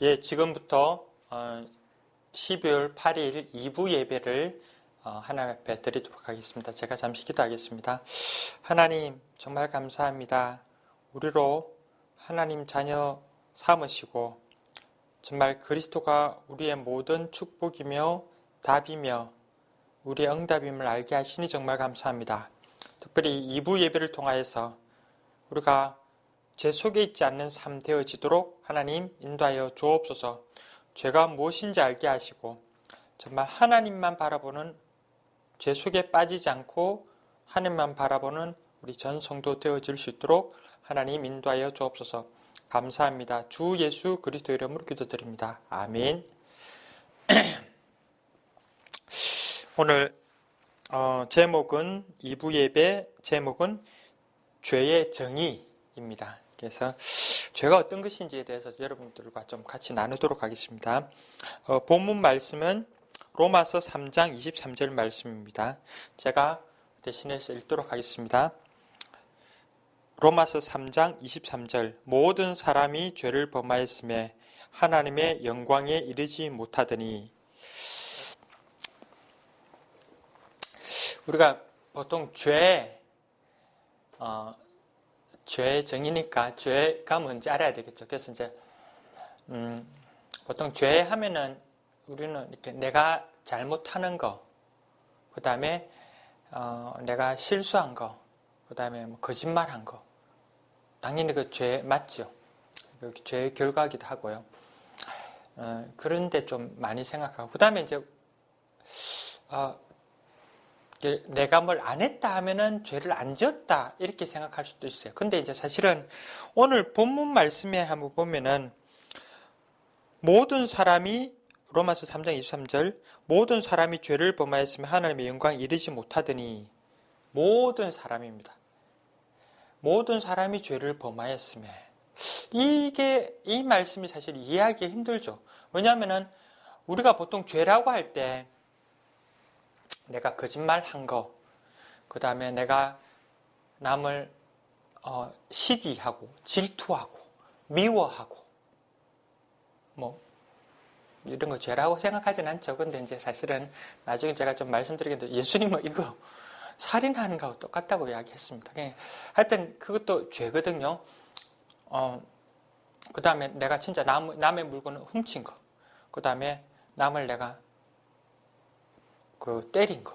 예, 지금부터 12월 8일 2부 예배를 하나님 앞에 드리도록 하겠습니다. 제가 잠시 기도하겠습니다. 하나님 정말 감사합니다. 우리로 하나님 자녀 삼으시고 정말 그리스도가 우리의 모든 축복이며 답이며 우리의 응답임을 알게 하시니 정말 감사합니다. 특별히 2부 예배를 통하여서 우리가 죄 속에 있지 않는 삶 되어지도록 하나님 인도하여 주옵소서. 죄가 무엇인지 알게 하시고 정말 하나님만 바라보는 죄 속에 빠지지 않고 하나님만 바라보는 우리 전 성도 되어질 수 있도록 하나님 인도하여 주옵소서. 감사합니다. 주 예수 그리스도 이름으로 기도드립니다. 아멘. 오늘 제목은 2부 예배 제목은 죄의 정의입니다. 그래서 죄가 어떤 것인지에 대해서 여러분들과 좀 같이 나누도록 하겠습니다. 본문 말씀은 로마서 3장 23절 말씀입니다. 제가 대신해서 읽도록 하겠습니다. 로마서 3장 23절 모든 사람이 죄를 범하였음에 하나님의 영광에 이르지 못하더니. 우리가 보통 죄의 정의니까 죄가 뭔지 알아야 되겠죠. 그래서 이제 보통 죄 하면은 우리는 이렇게 내가 잘못하는 거, 그 다음에 내가 실수한 거, 그 다음에 뭐 거짓말한 거, 당연히 그 죄 맞죠. 그 죄의 결과이기도 하고요. 그런데 좀 많이 생각하고, 그 다음에 이제 내가 뭘 안 했다 하면은 죄를 안 지었다 이렇게 생각할 수도 있어요. 근데 이제 사실은 오늘 본문 말씀에 한번 보면은 모든 사람이 로마서 3장 23절 모든 사람이 죄를 범하였으면 하나님의 영광에 이르지 못하더니. 모든 사람입니다. 모든 사람이 죄를 범하였으면 이 말씀이 사실 이해하기 힘들죠. 왜냐하면은 우리가 보통 죄라고 할 때 내가 거짓말한 거, 그 다음에 내가 남을 시기하고 질투하고 미워하고 뭐 이런 거 죄라고 생각하진 않죠. 근데 이제 사실은 나중에 제가 좀 말씀드리겠는데 예수님은 이거 살인하는 거하고 똑같다고 이야기했습니다. 하여튼 그것도 죄거든요. 그 다음에 내가 진짜 남의 물건을 훔친 거, 그 다음에 남을 내가 때린 거,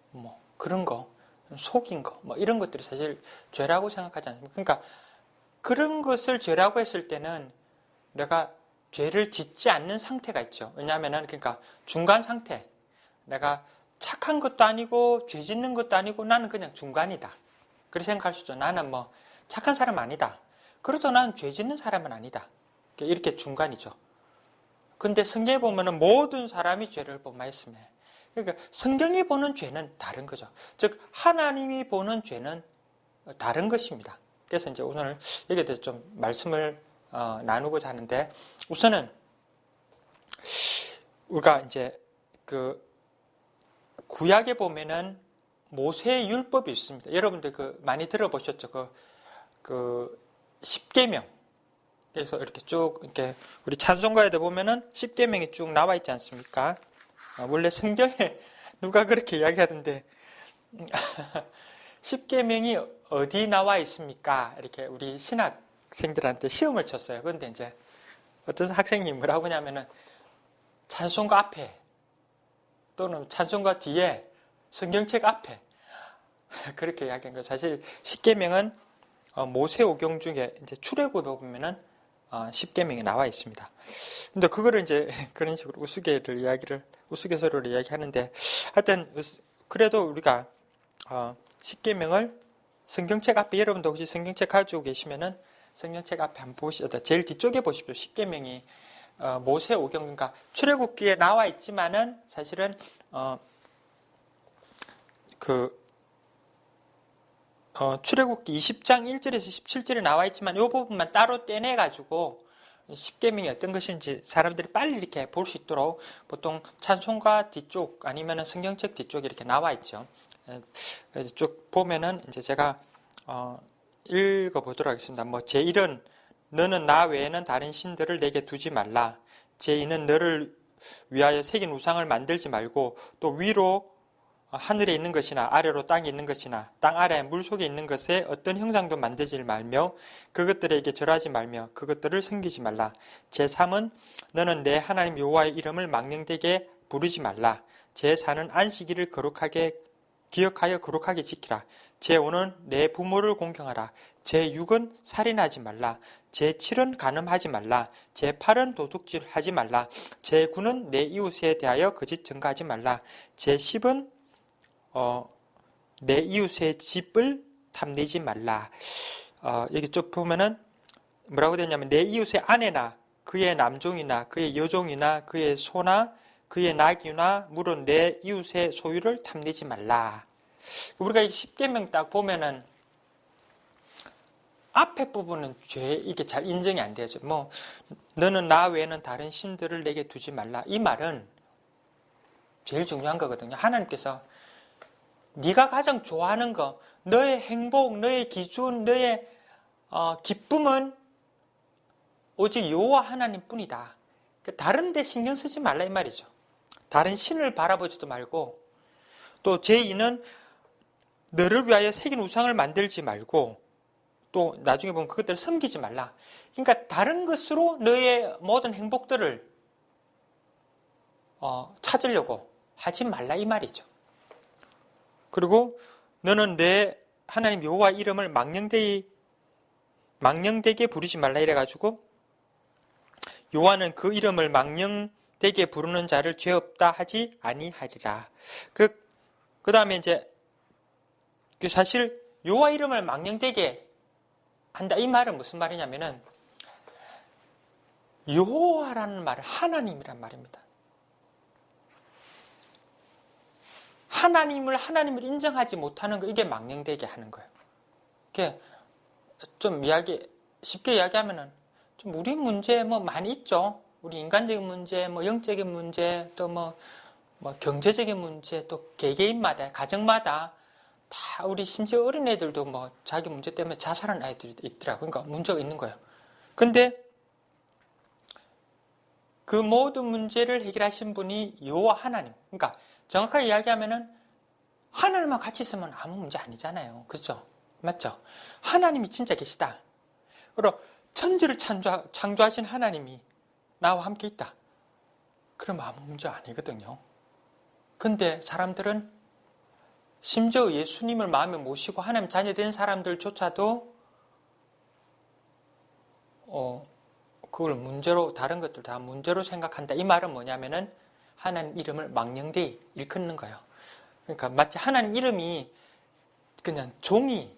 뭐 그런 거, 속인 거, 뭐 이런 것들이 사실 죄라고 생각하지 않습니까? 그러니까 그런 것을 죄라고 했을 때는 내가 죄를 짓지 않는 상태가 있죠. 왜냐하면은 그러니까 중간 상태, 내가 착한 것도 아니고 죄 짓는 것도 아니고 나는 그냥 중간이다. 그렇게 생각할 수 있죠. 나는 뭐 착한 사람 아니다. 그래도 나는 죄 짓는 사람은 아니다. 이렇게 중간이죠. 근데 성경에 보면은 모든 사람이 죄를 범하였으며, 그러니까 성경이 보는 죄는 다른 거죠. 즉 하나님이 보는 죄는 다른 것입니다. 그래서 이제 오늘 여기에 대해서 좀 말씀을 나누고자 하는데, 우선은 우리가 이제 그 구약에 보면은 모세의 율법이 있습니다. 여러분들 많이 들어보셨죠? 그 십계명. 그래서 이렇게 쭉 이렇게 우리 찬송가에도 보면은 십계명이 쭉 나와 있지 않습니까? 원래 성경에 누가 그렇게 이야기하던데 십계명이 어디 나와 있습니까? 이렇게 우리 신학생들한테 시험을 쳤어요. 그런데 이제 어떤 학생님이 뭐라고 하냐면은 찬송가 앞에 또는 찬송가 뒤에 성경책 앞에 그렇게 이야기한 거예요. 사실 십계명은 모세오경 중에 이제 출애굽에 보면은 십계명이 나와 있습니다. 근데 그거를 이제 그런 식으로 우스갯소리로 이야기하는데, 하여튼 그래도 우리가 십계명을 성경책 앞에, 여러분도 혹시 성경책 가지고 계시면은 성경책 앞에 한번 보시죠. 제일 뒤쪽에 보십시오. 십계명이 모세오경, 그러니까 출애굽기에 나와 있지만은 사실은 출애굽기 20장 1절에서 17절에 나와 있지만 이 부분만 따로 떼내가지고 십계명이 어떤 것인지 사람들이 빨리 이렇게 볼 수 있도록 보통 찬송가 뒤쪽 아니면 성경책 뒤쪽에 이렇게 나와 있죠. 그래서 쭉 보면은 이제 제가 읽어보도록 하겠습니다. 제1은 너는 나 외에는 다른 신들을 내게 두지 말라. 제2는 너를 위하여 새긴 우상을 만들지 말고 또 위로 하늘에 있는 것이나 아래로 땅에 있는 것이나 땅 아래 물속에 있는 것에 어떤 형상도 만들지 말며 그것들에게 절하지 말며 그것들을 섬기지 말라. 제3은 너는 내 하나님 여호와의 이름을 망령되게 부르지 말라. 제4는 안식일을 거룩하게 기억하여 거룩하게 지키라. 제5는 내 부모를 공경하라. 제6은 살인하지 말라. 제7은 간음하지 말라. 제8은 도둑질하지 말라. 제9는 내 이웃에 대하여 거짓 증거하지 말라. 제10은 내 이웃의 집을 탐내지 말라. 여기 쭉 보면은 뭐라고 되냐면 내 이웃의 아내나 그의 남종이나 그의 여종이나 그의 소나 그의 낙이나 물은 내 이웃의 소유를 탐내지 말라. 우리가 이 10계명 딱 보면은 앞에 부분은 죄 이게 잘 인정이 안 되죠. 뭐 너는 나 외에는 다른 신들을 내게 두지 말라. 이 말은 제일 중요한 거거든요. 하나님께서 네가 가장 좋아하는 거, 너의 행복, 너의 기준, 너의 기쁨은 오직 여호와 하나님뿐이다. 다른 데 신경 쓰지 말라 이 말이죠. 다른 신을 바라보지도 말고 또 제2는 너를 위하여 새긴 우상을 만들지 말고 또 나중에 보면 그것들을 섬기지 말라. 그러니까 다른 것으로 너의 모든 행복들을 찾으려고 하지 말라 이 말이죠. 그리고 너는 내 하나님 여호와 이름을 망령되게 부르지 말라 이래가지고 여호와는 그 이름을 망령되게 부르는 자를 죄 없다 하지 아니하리라. 그 다음에 이제 사실 여호와 이름을 망령되게 한다 이 말은 무슨 말이냐면은 여호와라는 말은 하나님이란 말입니다. 하나님을 인정하지 못하는 거 이게 망령되게 하는 거예요. 이게 좀 쉽게 이야기하면은 좀 우리 문제 뭐 많이 있죠. 우리 인간적인 문제, 뭐 영적인 문제, 또 뭐 경제적인 문제, 또 개개인마다 가정마다 다 우리 심지어 어린애들도 뭐 자기 문제 때문에 자살하는 아이들이 있더라고요. 그러니까 문제가 있는 거예요. 근데 그 모든 문제를 해결하신 분이 여호와 하나님. 그러니까 정확하게 이야기하면은 하나님과 같이 있으면 아무 문제 아니잖아요. 그렇죠? 맞죠? 하나님이 진짜 계시다. 그리고 천지를 창조하신 하나님이 나와 함께 있다. 그럼 아무 문제 아니거든요. 근데 사람들은 심지어 예수님을 마음에 모시고 하나님 자녀된 사람들조차도 그걸 문제로 다른 것들 다 문제로 생각한다. 이 말은 뭐냐면은 하나님 이름을 망령되이 일컫는 거예요. 그러니까 마치 하나님 이름이 그냥 종이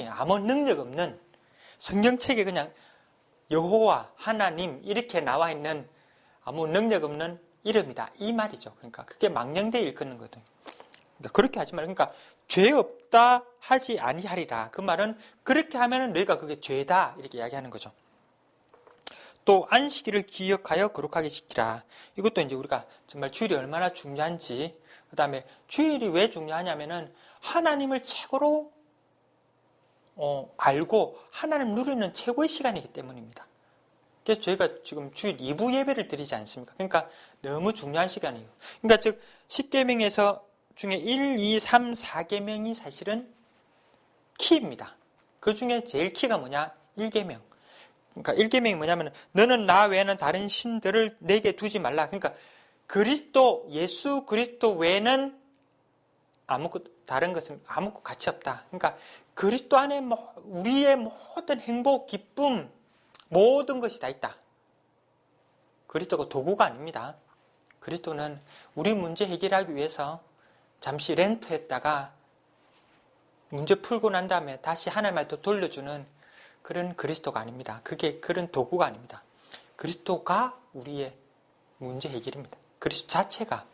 아무 능력 없는 성경책에 그냥 여호와 하나님 이렇게 나와 있는 아무 능력 없는 이름이다 이 말이죠. 그러니까 그게 망령되이 일컫는 거거든요. 그러니까 그렇게 하지 말고 그러니까 죄 없다 하지 아니하리라. 그 말은 그렇게 하면은 너희가 그게 죄다 이렇게 이야기하는 거죠. 또 안식일을 기억하여 거룩하게 지키라. 이것도 이제 우리가 정말 주일이 얼마나 중요한지, 그 다음에 주일이 왜 중요하냐면은 하나님을 최고로 알고 하나님 누리는 최고의 시간이기 때문입니다. 그래서 저희가 지금 주일 2부 예배를 드리지 않습니까? 그러니까 너무 중요한 시간이에요. 그러니까 즉 10계명에서 중에 1, 2, 3, 4계명이 사실은 키입니다. 그 중에 제일 키가 뭐냐? 1계명. 그러니까 1계명이 뭐냐면 너는 나 외에는 다른 신들을 내게 두지 말라. 그러니까 예수 그리스도 외에는 다른 것은 아무것도 가치 없다. 그러니까 그리스도 안에 우리의 모든 행복, 기쁨, 모든 것이 다 있다. 그리스도가 도구가 아닙니다. 그리스도는 우리 문제 해결하기 위해서 잠시 렌트했다가 문제 풀고 난 다음에 다시 하나님한테 돌려주는 그런 그리스도가 아닙니다. 그게 그런 도구가 아닙니다. 그리스도가 우리의 문제 해결입니다. 그리스도 자체가.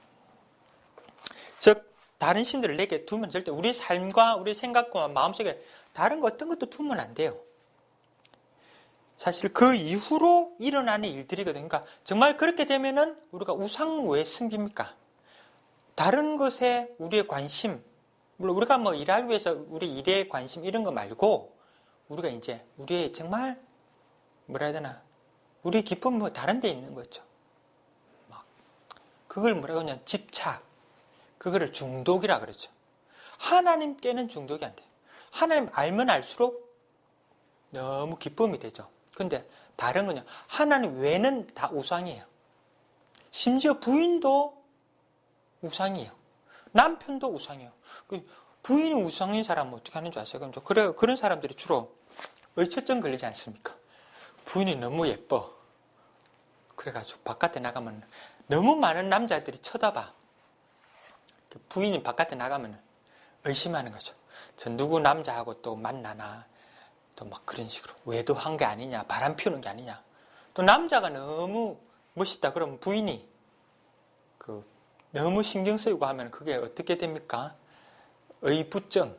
즉 다른 신들을 내게 두면 절대 우리 삶과 우리 생각과 마음속에 다른 거 어떤 것도 두면 안 돼요. 사실 그 이후로 일어나는 일들이거든요. 그러니까 정말 그렇게 되면은 우리가 우상 왜 섬깁니까? 다른 것에 우리의 관심, 물론 우리가 뭐 일하기 위해서 우리 일에 관심 이런 거 말고 우리가 이제 우리의 정말 뭐라 해야 되나, 우리 기쁨은 뭐 다른 데 있는 거죠. 막 그걸 뭐라고 하냐, 집착, 그거를 중독이라 그러죠. 하나님께는 중독이 안 돼요. 하나님 알면 알수록 너무 기쁨이 되죠. 근데 다른 거냐, 하나님 외는 다 우상이에요. 심지어 부인도 우상이에요. 남편도 우상이에요. 부인이 우상인 사람은 어떻게 하는 줄 아세요? 그런 사람들이 주로 의처증 걸리지 않습니까? 부인이 너무 예뻐. 그래가지고 바깥에 나가면 너무 많은 남자들이 쳐다봐. 부인이 바깥에 나가면 의심하는 거죠. 저 누구 남자하고 또 만나나, 또 막 그런 식으로 외도한 게 아니냐, 바람 피우는 게 아니냐. 또 남자가 너무 멋있다 그러면 부인이 너무 신경 쓰이고 하면 그게 어떻게 됩니까? 의부증,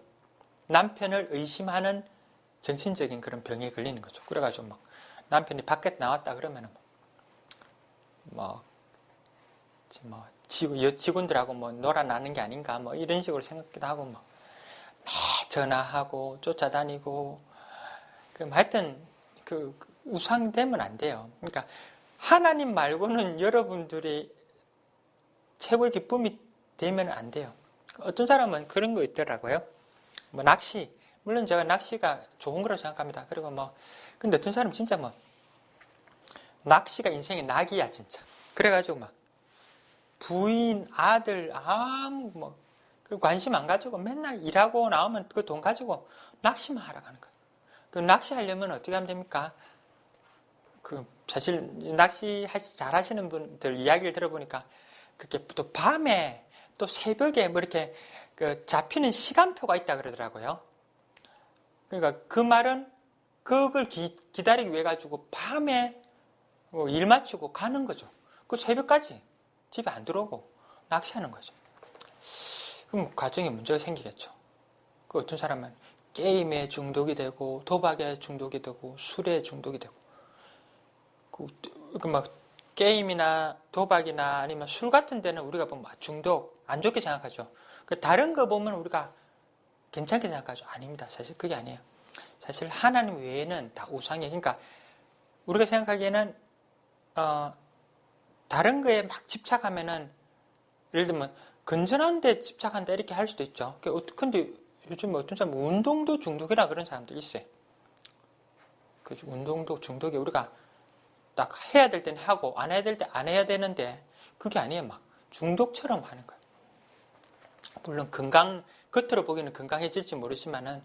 남편을 의심하는 정신적인 그런 병에 걸리는 거죠. 그래가지고 막 남편이 밖에 나왔다 그러면 직원들하고 놀아나는 게 아닌가, 이런 식으로 생각도 하고 매 전화하고 쫓아다니고, 하여튼 우상되면 안 돼요. 그러니까 하나님 말고는 여러분들이 최고의 기쁨이 되면 안 돼요. 어떤 사람은 그런 거 있더라고요. 낚시, 물론 제가 낚시가 좋은 거라고 생각합니다. 그리고 근데 어떤 사람은 진짜 낚시가 인생의 낙이야 진짜. 그래가지고 부인, 아들 아무 관심 안 가지고 맨날 일하고 나오면 그 돈 가지고 낚시만 하러 가는 거예요. 낚시하려면 어떻게 하면 됩니까? 사실 낚시 잘 하시는 분들 이야기를 들어보니까 그게 또 밤에 또 새벽에 이렇게 잡히는 시간표가 있다 그러더라고요. 그러니까 그 말은 그걸 기다리기 위해 가지고 밤에 일 마치고 가는 거죠. 그 새벽까지 집에 안 들어오고 낚시하는 거죠. 그럼 가정에 문제가 생기겠죠. 어떤 사람은 게임에 중독이 되고 도박에 중독이 되고 술에 중독이 되고, 게임이나 도박이나 아니면 술 같은 데는 우리가 보면 중독 안 좋게 생각하죠. 다른 거 보면 우리가 괜찮게 생각하죠. 아닙니다. 사실 그게 아니에요. 사실 하나님 외에는 다 우상이에요. 그러니까 우리가 생각하기에는 다른 거에 막 집착하면은, 예를 들면 건전한 데 집착한다 이렇게 할 수도 있죠. 근데 요즘 어떤 사람은 운동도 중독이라 그런 사람들 있어요. 운동도 중독이 우리가 딱 해야 될 때는 하고 안 해야 될 때 안 해야 되는데, 그게 아니에요. 중독처럼 하는 거예요. 물론 겉으로 보기에는 건강해질지 모르지만은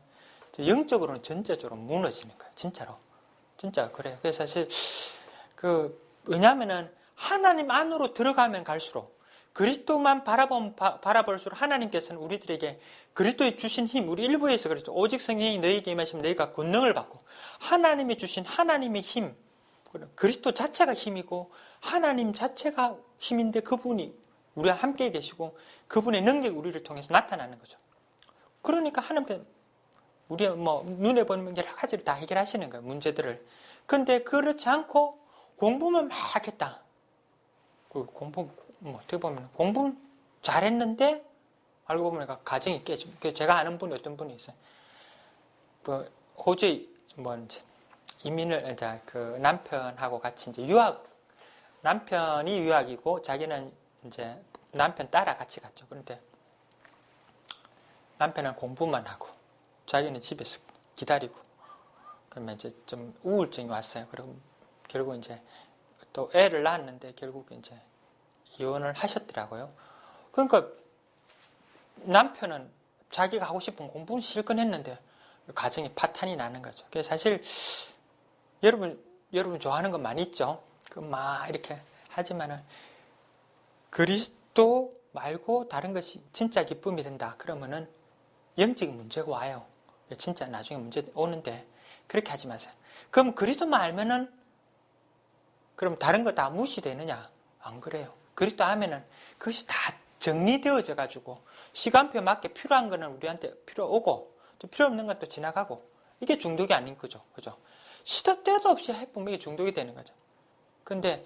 영적으로는 전체적으로 무너지는 거예요. 진짜로. 진짜 그래요. 그래서 사실 왜냐하면은 하나님 안으로 들어가면 갈수록, 그리스도만 바라볼수록 하나님께서는 우리들에게 그리스도의 주신 힘, 우리 일부에서 그랬죠. 오직 성령이 너희에게 임하시면 너희가 권능을 받고, 하나님이 주신 하나님의 힘, 그리스도 자체가 힘이고 하나님 자체가 힘인데 그분이 우리와 함께 계시고 그분의 능력이 우리를 통해서 나타나는 거죠. 그러니까 하나님께서 우리의 눈에 보이는 여러 가지를 다 해결하시는 거예요. 문제들을. 근데 그렇지 않고 공부만 막 했다. 어떻게 보면 공부 잘했는데 알고 보니까 가정이 깨져. 제가 아는 분이 어떤 분이 있어요. 호주에 이민을 남편하고 같이 남편이 유학이고 자기는 이제 남편 따라 같이 갔죠. 그런데 남편은 공부만 하고 자기는 집에서 기다리고, 그러면 이제 좀 우울증이 왔어요. 그리고 결국 이제 또 애를 낳았는데 결국 이제 이혼을 하셨더라고요. 그러니까 남편은 자기가 하고 싶은 공부는 실컷 했는데 가정에 파탄이 나는 거죠. 그래서 사실 여러분 좋아하는 거 많이 있죠. 막 이렇게 하지만은 그리스도 말고 다른 것이 진짜 기쁨이 된다. 그러면은 영적인 문제가 와요. 진짜 나중에 문제 오는데 그렇게 하지 마세요. 그럼 그리스도만 알면은 그럼 다른 거 다 무시되느냐? 안 그래요. 그리스도 하면은 그것이 다 정리되어져 가지고 시간표에 맞게 필요한 거는 우리한테 필요 오고 또 필요 없는 것도 지나가고, 이게 중독이 아닌 거죠. 그죠? 시도 때도 없이 해보면 이게 중독이 되는 거죠. 근데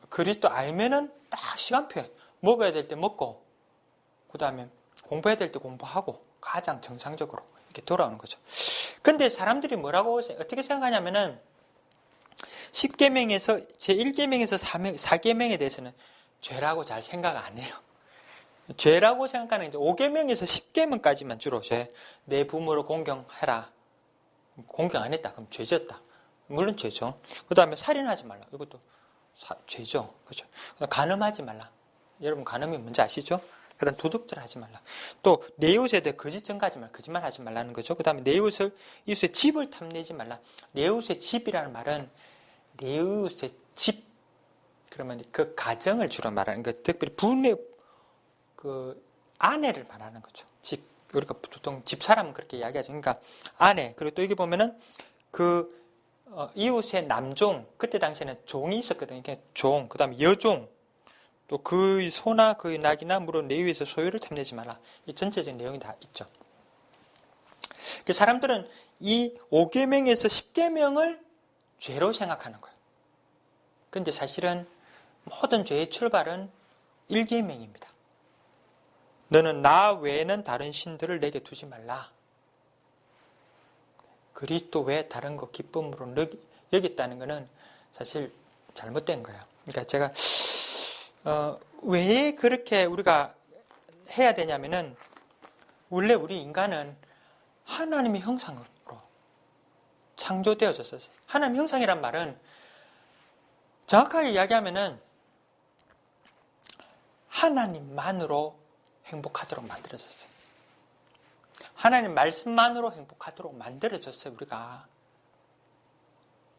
그리스도 알면은 딱 시간표에 먹어야 될 때 먹고, 그 다음에 공부해야 될 때 공부하고 가장 정상적으로 이렇게 돌아오는 거죠. 근데 사람들이 어떻게 생각하냐면은 10계명에서 제1계명에서 4계명에 대해서는 죄라고 잘 생각 안 해요. 죄라고 생각하는 이제 5계명에서 10계명까지만 주로 내 부모를 공경해라. 공경 안 했다. 그럼 죄졌다. 물론 죄죠. 그 다음에 살인하지 말라. 이것도 죄죠. 그렇죠. 간음하지 말라. 여러분 간음이 뭔지 아시죠? 그 다음 도둑질 하지 말라. 또 내 이웃에 대해 거짓 증거하지 말라. 거짓말 하지 말라는 거죠. 그 다음에 내 이웃의 집을 탐내지 말라. 내 이웃의 집이라는 말은 내 이웃의 집, 그러면 그 가정을 주로 말하는 거, 특별히 부녀 그 아내를 말하는 거죠. 집, 우리가 보통 집사람은 그렇게 이야기하죠. 그러니까 아내. 그리고 또 여기 보면은 그 이웃의 남종, 그때 당시에는 종이 있었거든요. 종, 그 다음에 여종, 또 그의 소나 그의 낙이나 물은 내 이웃의 소유를 탐내지 말라. 이 전체적인 내용이 다 있죠. 사람들은 이 5계명에서 10계명을 죄로 생각하는 거예요. 그런데 사실은 모든 죄의 출발은 1계명입니다. 너는 나 외에는 다른 신들을 내게 두지 말라. 그리스도 외에 다른 거 기쁨으로 여겼다는 것은 사실 잘못된 거예요. 그러니까 제가 왜 그렇게 우리가 해야 되냐면은 원래 우리 인간은 하나님의 형상으로 창조되어졌어요. 하나님의 형상이란 말은 정확하게 이야기하면은 하나님만으로 행복하도록 만들어졌어요. 하나님 말씀만으로 행복하도록 만들어졌어요, 우리가.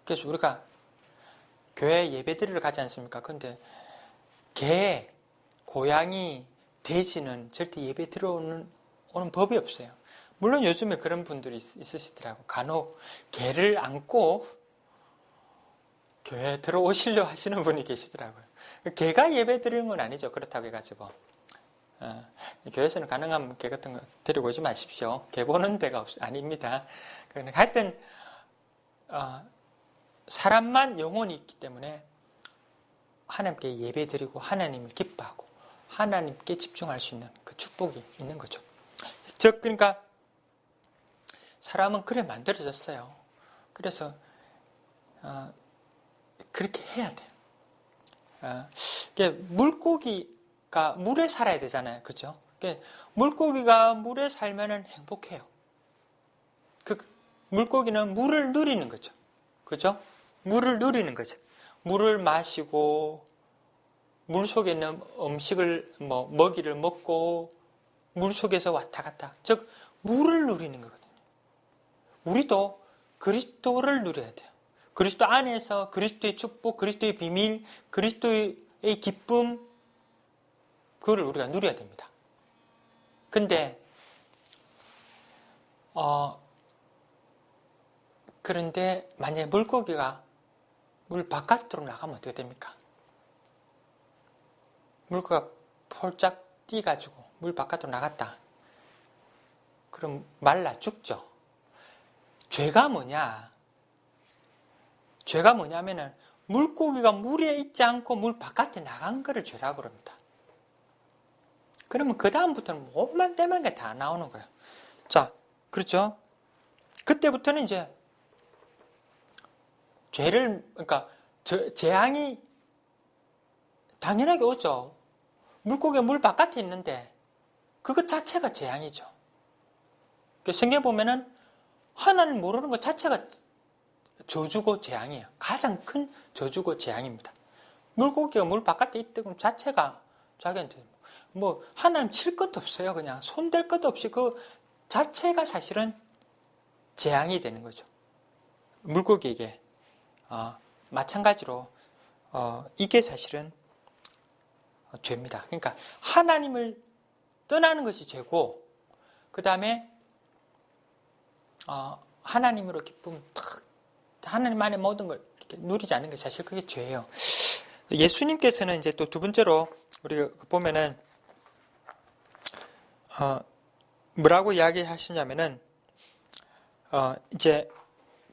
그래서 우리가 교회 예배드리러 가지 않습니까? 근데 개, 고양이, 돼지는 절대 예배 들어오는 법이 없어요. 물론 요즘에 그런 분들이 있으시더라고. 간혹 개를 안고 교회에 들어오시려 하시는 분이 계시더라고요. 개가 예배 드리는 건 아니죠. 그렇다고 해가지고. 교회에서는 가능하면 개 같은 거 데리고 오지 마십시오. 개 보는 데가 아닙니다. 하여튼 사람만 영혼이 있기 때문에 하나님께 예배 드리고 하나님을 기뻐하고 하나님께 집중할 수 있는 그 축복이 있는 거죠. 즉 그러니까 사람은 그래 만들어졌어요. 그래서 그렇게 해야 돼요. 물고기가 물에 살아야 되잖아요. 그죠? 물고기가 물에 살면은 행복해요. 물고기는 물을 누리는 거죠. 그죠? 물을 누리는 거죠. 물을 마시고, 물 속에 있는 음식을, 먹이를 먹고, 물 속에서 왔다 갔다. 즉, 물을 누리는 거거든요. 우리도 그리스도를 누려야 돼요. 그리스도 안에서 그리스도의 축복, 그리스도의 비밀, 그리스도의 기쁨, 그거를 우리가 누려야 됩니다. 근데, 그런데 만약에 물고기가 물 바깥으로 나가면 어떻게 됩니까? 물고기가 폴짝 뛰어가지고 물 바깥으로 나갔다. 그럼 말라 죽죠. 죄가 뭐냐? 죄가 뭐냐면은 물고기가 물에 있지 않고 물 바깥에 나간 거를 죄라고 그럽니다. 그러면 그 다음부터는 몸만 떼면 게 다 나오는 거예요. 자, 그렇죠? 그때부터는 이제 그러니까 재앙이 당연하게 오죠. 물고기가 물 바깥에 있는데 그것 자체가 재앙이죠. 성경에 보면은 하나님 모르는 것 자체가 저주고 재앙이에요. 가장 큰 저주고 재앙입니다. 물고기가 물 바깥에 있다면 자체가 자기한테 하나님 칠 것도 없어요. 그냥 손댈 것도 없이 그 자체가 사실은 재앙이 되는 거죠. 물고기에게 마찬가지로 이게 사실은 죄입니다. 그러니까 하나님을 떠나는 것이 죄고, 그 다음에 하나님으로 기쁨, 하나님 안에 모든 걸 이렇게 누리지 않는 게 사실 그게 죄예요. 예수님께서는 이제 또 두 번째로 우리가 보면은 뭐라고 이야기하시냐면은 이제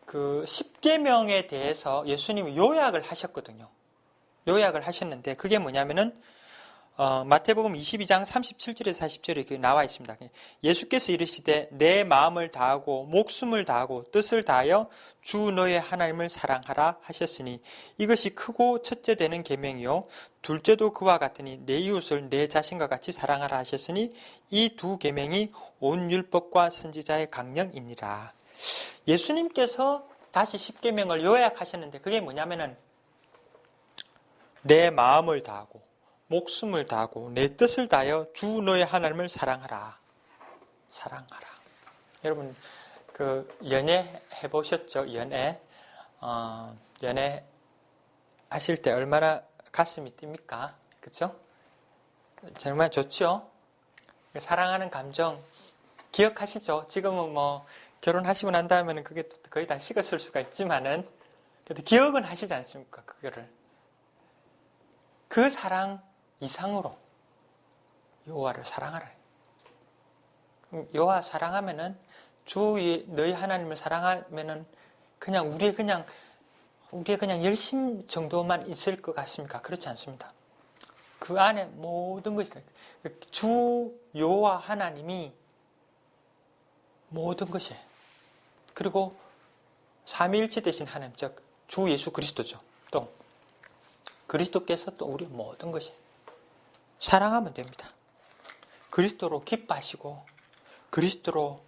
그 10계명에 대해서 예수님이 요약을 하셨거든요. 요약을 하셨는데 그게 뭐냐면은 마태복음 22장 37절에서 40절에 이렇게 나와 있습니다. 예수께서 이르시되 내 마음을 다하고 목숨을 다하고 뜻을 다하여 주 너의 하나님을 사랑하라 하셨으니 이것이 크고 첫째 되는 계명이요 둘째도 그와 같으니 내 이웃을 내 자신과 같이 사랑하라 하셨으니 이 두 계명이 온 율법과 선지자의 강령이니라. 예수님께서 다시 십계명을 요약하셨는데 그게 뭐냐면은 내 마음을 다하고 목숨을 다하고 내 뜻을 다하여 주 너의 하나님을 사랑하라. 사랑하라. 여러분 그 연애 해보셨죠? 연애 연애 하실 때 얼마나 가슴이 뜁니까? 그렇죠? 정말 좋죠? 사랑하는 감정 기억하시죠? 지금은 뭐 결혼하시고 난 다음에는 그게 거의 다 식었을 수가 있지만은 그래도 기억은 하시지 않습니까? 그거를 그 사랑 이상으로 여호와를 사랑하라. 여호와 사랑하면은 주 너희 하나님을 사랑하면은 그냥 우리의 그냥 열심 정도만 있을 것 같습니까? 그렇지 않습니다. 그 안에 모든 것이 주 여호와 하나님이 모든 것이 그리고 삼위일체 되신 하나님 즉 주 예수 그리스도죠. 또 그리스도께서 또 우리 모든 것이 사랑하면 됩니다. 그리스도로 기뻐하시고 그리스도로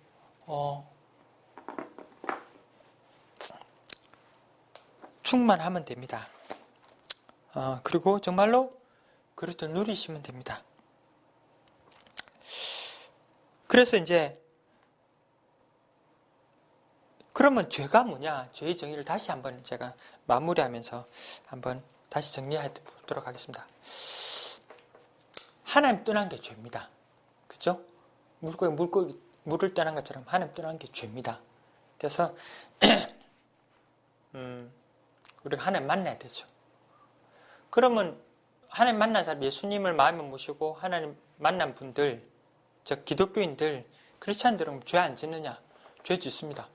충만하면 됩니다. 그리고 정말로 그리스도를 누리시면 됩니다. 그래서 이제 그러면 죄가 뭐냐? 죄의 정의를 다시 한번 제가 마무리하면서 한번 다시 정리해 보도록 하겠습니다. 하나님 떠난 게 죄입니다. 그렇죠? 물을 떠난 것처럼 하나님 떠난 게 죄입니다. 그래서 우리가 하나님 만나야 되죠. 그러면 하나님 만난 사람, 예수님을 마음에 모시고 하나님 만난 분들, 즉 기독교인들, 크리스찬들은 죄 안 짓느냐? 죄 짓습니다.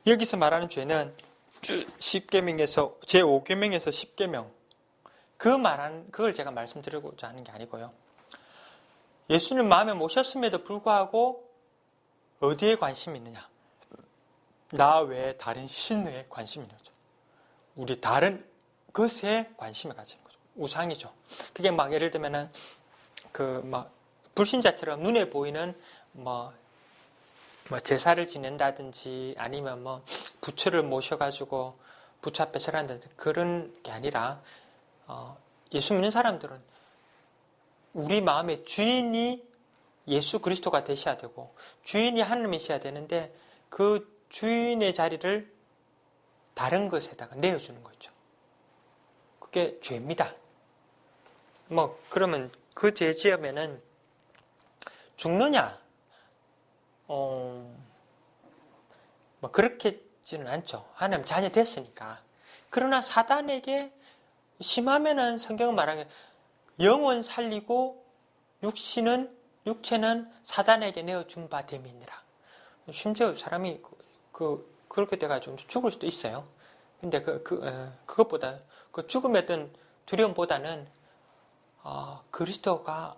여기서 말하는 죄는 10계명에서 제5계명에서 10계명 그걸 제가 말씀드리고자 하는 게 아니고요. 예수님 마음에 모셨음에도 불구하고 어디에 관심이 있느냐? 나 외에 다른 신에 관심이 있는 거죠. 우리 다른 것에 관심을 가지는 거죠. 우상이죠. 그게 막 예를 들면은 불신자처럼 눈에 보이는 제사를 지낸다든지 아니면 부처를 모셔가지고 부처 앞에 절한다든지 그런 게 아니라 예수 믿는 사람들은 우리 마음의 주인이 예수 그리스도가 되셔야 되고 주인이 하나님이셔야 되는데 그 주인의 자리를 다른 것에다가 내어주는 거죠. 그게 죄입니다. 그러면 그 죄 지으면은 죽느냐? 그렇게지는 않죠. 하나님 자녀 됐으니까. 그러나 사단에게 심하면은 성경은 말하는 영혼 살리고 육체는 사단에게 내어준 바 됨이니라. 심지어 사람이 그렇게 돼가지고 죽을 수도 있어요. 근데 그것보다 그 죽음의 어떤 두려움보다는 그리스도가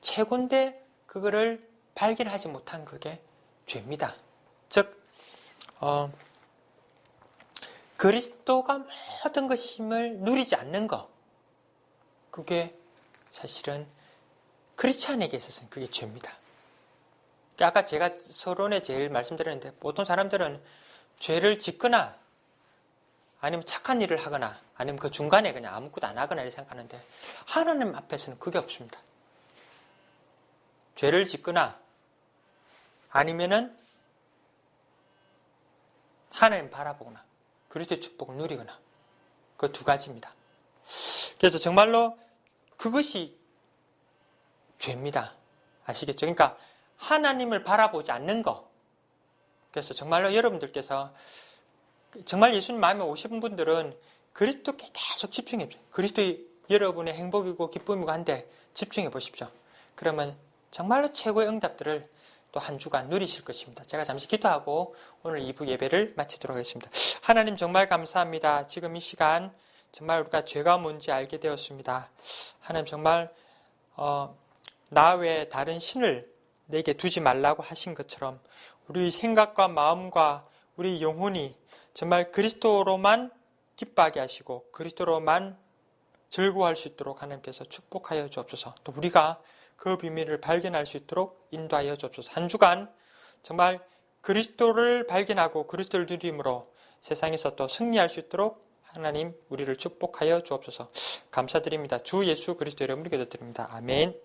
최고인데 그거를 발견하지 못한 그게 죄입니다. 즉 그리스도가 모든 것임을 누리지 않는 것 그게 사실은 크리스찬에게 있어서는 그게 죄입니다. 아까 제가 서론에 제일 말씀드렸는데 보통 사람들은 죄를 짓거나 아니면 착한 일을 하거나 아니면 그 중간에 그냥 아무것도 안 하거나 이렇게 생각하는데 하나님 앞에서는 그게 없습니다. 죄를 짓거나 아니면은 하나님 바라보거나 그리스도의 축복을 누리거나 그 두 가지입니다. 그래서 정말로 그것이 죄입니다. 아시겠죠? 그러니까 하나님을 바라보지 않는 것. 그래서 정말로 여러분들께서 정말 예수님 마음에 오신 분들은 그리스도께 계속 집중해 보십시오. 그리스도의 여러분의 행복이고 기쁨이고 한데 집중해 보십시오. 그러면 정말로 최고의 응답들을 또 한 주간 누리실 것입니다. 제가 잠시 기도하고 오늘 2부 예배를 마치도록 하겠습니다. 하나님 정말 감사합니다. 지금 이 시간 정말 우리가 죄가 뭔지 알게 되었습니다. 하나님 정말 나 외에 다른 신을 내게 두지 말라고 하신 것처럼 우리 생각과 마음과 우리 영혼이 정말 그리스도로만 기뻐하게 하시고 그리스도로만 즐거워할 수 있도록 하나님께서 축복하여 주옵소서. 또 우리가 그 비밀을 발견할 수 있도록 인도하여 주옵소서. 한 주간 정말 그리스도를 발견하고 그리스도를 누림으로 세상에서 또 승리할 수 있도록 하나님 우리를 축복하여 주옵소서. 감사드립니다. 주 예수 그리스도 이름으로 기도드립니다. 아멘.